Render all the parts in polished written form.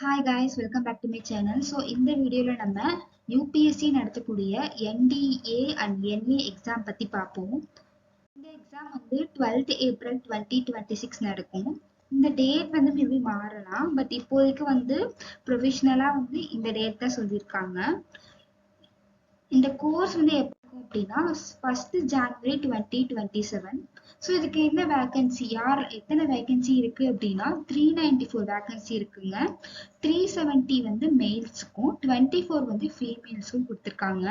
Hi guys, welcome back to my channel. So இந்த வீடியோல நம்ம UPSC நடத்தக்கூடிய NDA and NA எக்ஸாம் பத்தி பார்ப்போம். இந்த எக்ஸாம் வந்து 12th April 2026 நடக்கும். இந்த டேட் வந்து மேபி மாறலாம், பட் இப்போதைக்கு வந்து ப்ரொவிஷனலா வந்து இந்த டேட் தான் சொல்லியிருக்காங்க. இந்த கோர்ஸ் வந்து எப்போ அப்படின்னா 1st January 2027. ஸோ இதுக்கு என்ன வேகன்சி, எத்தனை வேகன்சி இருக்கு அப்படின்னா 394 வேகன்சி இருக்குங்க. 370 வந்து மேல்ஸுக்கும் 24 வந்து ஃபீமேல்ஸுக்கும் கொடுத்துருக்காங்க.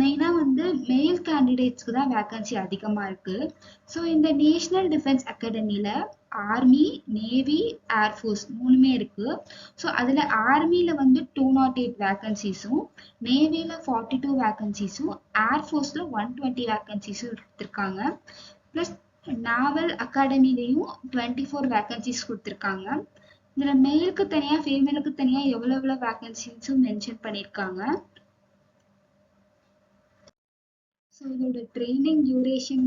மெயினாக வந்து மேல் கேண்டிடேட்ஸ்க்கு தான் வேகன்சி அதிகமாக இருக்கு. ஸோ இந்த நேஷனல் டிஃபென்ஸ் அகாடமியில் ஆர்மி, நேவி, ஏர்ஃபோர்ஸ் மூணுமே இருக்கு. ஸோ அதில் ஆர்மியில் வந்து 208 வேகன்சிஸும், நேவியில் 42 வேகன்சிஸும், ஏர்ஃபோர்ஸில் 120 வேகன்சிஸும் எடுத்திருக்காங்க. ப்ளஸ் நாவல் அகாடமிலையும் 24 வேகன்சிஸ் கொடுத்துருக்காங்க. இதில் மேலுக்கு தனியாக ஃபீமேலுக்கு தனியாக எவ்வளோ வேகன்சிஸும் மென்ஷன் பண்ணியிருக்காங்க. ஸோ இதோட ட்ரைனிங் டியூரேஷன்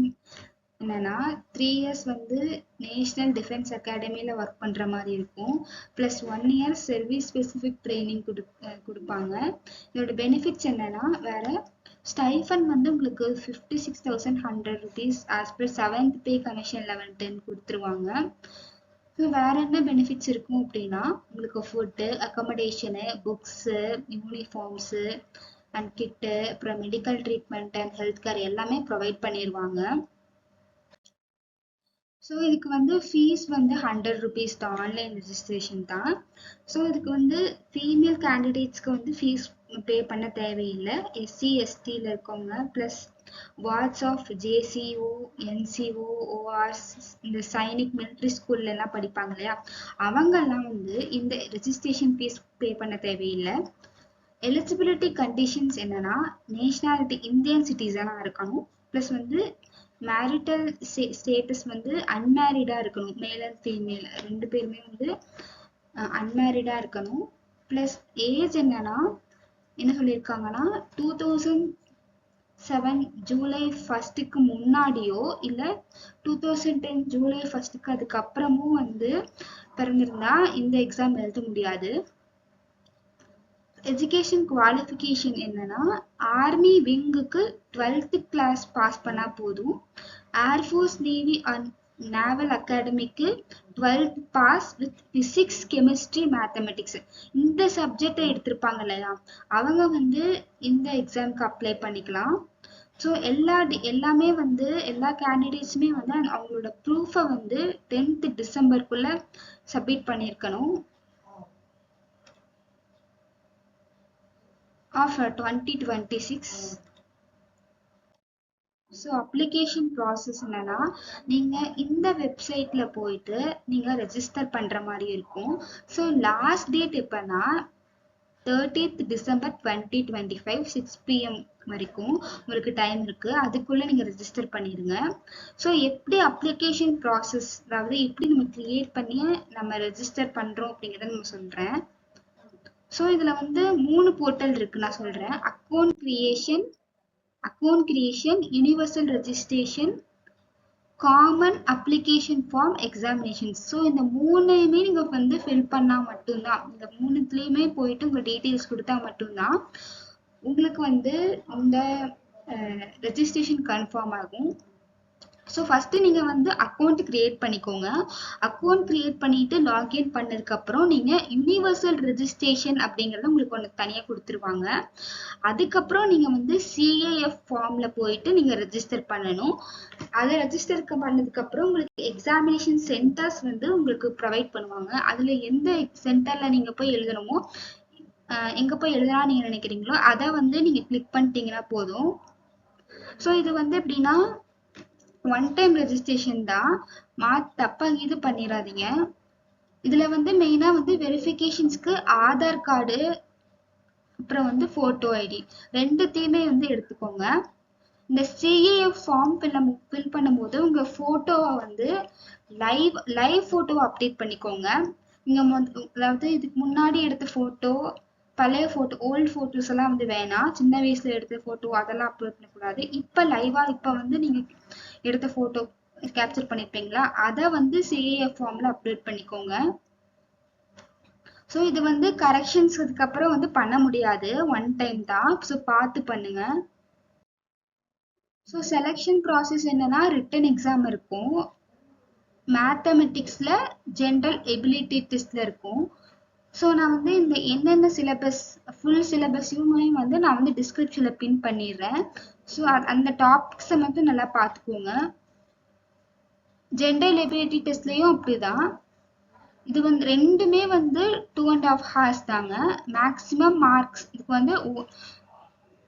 என்னன்னா 3 years வந்து நேஷனல் டிஃபென்ஸ் அகாடமியில் ஒர்க் பண்ணுற மாதிரி இருக்கும். Plus 1 year service specific training கொடுப்பாங்க. இதோட பெனிஃபிட்ஸ் என்னன்னா வேற ஸ்டைஃபன் வந்து உங்களுக்கு 56,100 rupees as per 7th pay commission level 10 கொடுத்துருவாங்க. ஸோ வேற என்ன பெனிஃபிட்ஸ் இருக்கும் அப்படின்னா உங்களுக்கு food, accommodation, books, uniforms and kit, அப்புறம் medical treatment and health care எல்லாமே ப்ரொவைட் பண்ணிடுவாங்க. ஸோ இதுக்கு வந்து ஃபீஸ் வந்து 100 rupees தான், ஆன்லைன் ரெஜிஸ்ட்ரேஷன் தான். ஸோ இதுக்கு வந்து ஃபீமேல் கேண்டிடேட்ஸ்க்கு வந்து ஃபீஸ் பே பண்ண தேவையில்லை. SC STயில் இருக்கவங்க plus wards of JCO, NCO, ORs, இந்த சைனிக் மிலிட்ரி ஸ்கூல்ல எல்லாம் படிப்பாங்க இல்லையா, அவங்கெல்லாம் வந்து இந்த ரெஜிஸ்ட்ரேஷன் ஃபீஸ் பே பண்ண தேவையில்லை. எலிஜிபிலிட்டி கண்டிஷன்ஸ் என்னன்னா நேஷனாலிட்டி இந்தியன் சிட்டிசனாக இருக்கணும். ப்ளஸ் வந்து மேரிட்டல் ஸ்டேட்டஸ் வந்து அன்மேரிடாக இருக்கணும். மேல் அண்ட் ஃபீமேல் ரெண்டு பேருமே வந்து அன்மேரிடாக இருக்கணும். ப்ளஸ் ஏஜ் என்னன்னா என்ன சொல்லியிருக்காங்கன்னா 2007 ஜூலை 1க்கு முன்னாடியோ இல்லை 2010 ஜூலை 1க்கு அதுக்கப்புறமும் வந்து பிறந்திருந்தா இந்த எக்ஸாம் எழுத முடியாது. எஜுகேஷன் குவாலிஃபிகேஷன் என்னன்னா ஆர்மி விங்குக்கு 12th கிளாஸ் பாஸ் பண்ணா போதும். ஏர்ஃபோர்ஸ், நேவி அண்ட் நேவல் அகாடமிக்கு 12th pass with physics, chemistry, mathematics இந்த சப்ஜெக்டை எடுத்திருப்பாங்க இல்லையா, அவங்க வந்து இந்த எக்ஸாமுக்கு அப்ளை பண்ணிக்கலாம். ஸோ எல்லாமே வந்து எல்லா கேண்டிடேட்ஸுமே வந்து அவங்களோட ப்ரூஃபை வந்து 10th டிசம்பருக்குள்ள சப்மிட் பண்ணியிருக்கணும் of 2026. ஸோ அப்ளிகேஷன் ப்ராசஸ் என்னன்னா நீங்கள் இந்த வெப்சைட்டில் போயிட்டு நீங்கள் ரெஜிஸ்டர் பண்ணுற மாதிரி இருக்கும். ஸோ லாஸ்ட் டேட் எப்போனா 30th December 2025 6 PM வரைக்கும் உங்களுக்கு டைம் இருக்குது. அதுக்குள்ளே நீங்கள் ரெஜிஸ்டர் பண்ணிடுங்க. ஸோ எப்படி அப்ளிகேஷன் ப்ராசஸ், அதாவது எப்படி நம்ம க்ரியேட் பண்ணி நம்ம ரெஜிஸ்டர் பண்ணுறோம் அப்படிங்கிறத நம்ம சொல்கிறேன். ஸோ இதில் வந்து 3 போர்ட்டல் இருக்கு நான் சொல்கிறேன். Account creation, universal registration, common application form examination. So இந்த மூணையுமே நீங்கள் வந்து ஃபில் பண்ணால் மட்டும்தான், இந்த மூணுத்துலேயுமே போயிட்டு உங்கள் டீட்டெயில்ஸ் கொடுத்தா மட்டும்தான் உங்களுக்கு வந்து இந்த ரெஜிஸ்ட்ரேஷன் கன்ஃபார்ம் ஆகும். ஸோ ஃபஸ்ட்டு நீங்கள் வந்து அக்கௌண்ட் க்ரியேட் பண்ணிக்கோங்க. அக்கௌண்ட் க்ரியேட் பண்ணிவிட்டு லாகின் பண்ணதுக்கப்புறம் நீங்கள் யூனிவர்சல் ரெஜிஸ்ட்ரேஷன் அப்படிங்கிறத உங்களுக்கு ஒன்று தனியாக கொடுத்துருவாங்க. அதுக்கப்புறம் நீங்கள் வந்து CAF ஃபார்மில் போயிட்டு நீங்கள் ரெஜிஸ்டர் பண்ணணும். அதை ரெஜிஸ்டர் பண்ணதுக்கப்புறம் உங்களுக்கு எக்ஸாமினேஷன் சென்டர்ஸ் வந்து உங்களுக்கு ப்ரொவைட் பண்ணுவாங்க. அதில் எந்த சென்டரில் நீங்கள் போய் எழுதணுமோ, எங்கே போய் எழுதலாம் நீங்கள் நினைக்கிறீங்களோ அதை வந்து நீங்கள் கிளிக் பண்ணிட்டீங்கன்னா போதும். ஸோ இது வந்து எப்படின்னா ஒன் டைம் ரெஜிஸ்ட்ரேஷன் தான், தப்பா இது பண்ணிடாதீங்க. இதில் வந்து மெயினாக வந்து வெரிஃபிகேஷன்ஸ்க்கு ஆதார் கார்டு, அப்புறம் வந்து ஃபோட்டோ ஐடி ரெண்டுத்தையுமே வந்து எடுத்துக்கோங்க. இந்த CAF ஃபார்ம் ஃபில் பண்ணும்போது உங்கள் ஃபோட்டோவை வந்து லைவ் ஃபோட்டோவை அப்டேட் பண்ணிக்கோங்க. நீங்கள் அதாவது இதுக்கு முன்னாடி எடுத்த ஃபோட்டோ, பழைய ஃபோட்டோ, ஓல்டு ஃபோட்டோஸ் எல்லாம் வந்து வேணாம். சின்ன வயசில் எடுத்த ஃபோட்டோ அதெல்லாம் அப்லோட் பண்ணக்கூடாது. இப்போ லைவாக இப்போ வந்து நீங்கள் எடுத்த ஃபோட்டோ கேப்சர் பண்ணியிருப்பீங்களா, அதை வந்து CAF ஃபார்மில் அப்லோட் பண்ணிக்கோங்க. ஸோ இது வந்து கரெக்ஷன்ஸ் அதுக்கப்புறம் வந்து பண்ண முடியாது, ஒன் டைம் தான். ஸோ பார்த்து பண்ணுங்க. ஸோ செலெக்ஷன் ப்ராசஸ் என்னன்னா ரிட்டன் எக்ஸாம் இருக்கும், மேத்தமெட்டிக்ஸில் ஜென்ரல் எபிலிட்டி டெஸ்ட்டில் இருக்கும். ஸோ நான் வந்து இந்த என்னென்ன சிலபஸ் ஃபுல் சிலபஸையுமே வந்து நான் வந்து டிஸ்கிரிப்ஷனில் பின் பண்ணிடுறேன். ஸோ அந்த டாபிக்ஸை மட்டும் நல்லா பார்த்துக்கோங்க. ஜென்ரல் எபிலிட்டி டெஸ்ட்லேயும் அப்படிதான். இது வந்து ரெண்டுமே வந்து 2.5 hours தாங்க. மேக்ஸிமம் மார்க்ஸ் இதுக்கு வந்து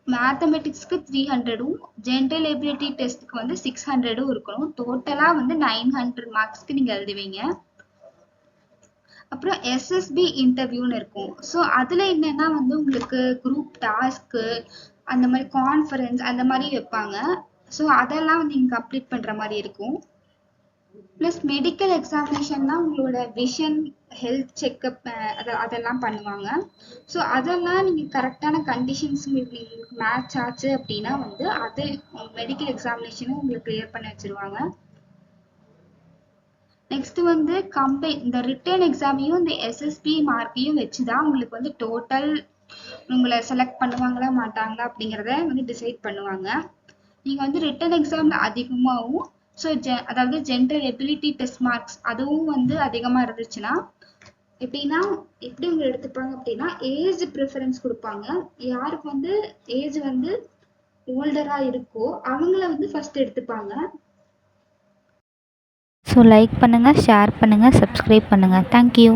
மேத்தமெட்டிக்ஸ்க்கு 300ம் ஜென்ரல் எபிலிட்டி டெஸ்ட்டுக்கு வந்து 600ம் இருக்கணும். டோட்டலாக வந்து 900 மார்க்ஸ்க்கு நீங்கள் எழுதுவீங்க. அப்புறம் எஸ்எஸ்பி இன்டர்வியூன்னு இருக்கும். ஸோ அதில் என்னென்னா வந்து உங்களுக்கு குரூப் டாஸ்க்கு அந்த மாதிரி கான்ஃபரன்ஸ் அந்த மாதிரி வைப்பாங்க. ஸோ அதெல்லாம் வந்து நீங்கள் கம்ப்ளீட் பண்ணுற மாதிரி இருக்கும். ப்ளஸ் மெடிக்கல் எக்ஸாமினேஷன்னா உங்களோட விஷன் ஹெல்த் செக்கப் அதெல்லாம் பண்ணுவாங்க. ஸோ அதெல்லாம் நீங்கள் கரெக்டான கண்டிஷன்ஸ் உங்களுக்கு மேட்ச் ஆச்சு அப்படின்னா வந்து அது மெடிக்கல் எக்ஸாமினேஷனும் உங்களுக்கு கிளியர் பண்ணி வச்சுருவாங்க. நெக்ஸ்ட் வந்து இந்த ரிட்டன் எக்ஸாமையும் இந்த எஸ்எஸ்பி மார்க்கையும் வச்சு தான் உங்களுக்கு வந்து டோட்டல் உங்களை செலக்ட் பண்ணுவாங்களா மாட்டாங்களா அப்படிங்கிறத வந்து டிசைட் பண்ணுவாங்க. நீங்கள் வந்து ரிட்டன் எக்ஸாமில் அதிகமாகவும் ஸோ அதாவது ஜென்ரல் எபிலிட்டி டெஸ்ட் மார்க்ஸ் அதுவும் வந்து அதிகமாக இருந்துச்சுன்னா எப்படின்னா எப்படி உங்களை எடுத்துப்பாங்க அப்படின்னா ஏஜ் ப்ரிஃபரன்ஸ் கொடுப்பாங்க. யாருக்கு வந்து ஏஜ் வந்து ஓல்டராக இருக்கோ அவங்கள வந்து ஃபர்ஸ்ட் எடுத்துப்பாங்க. ஸோ லைக் பண்ணுங்கள், ஷேர் பண்ணுங்கள், சப்ஸ்கிரைப் பண்ணுங்கள். தேங்க்யூ.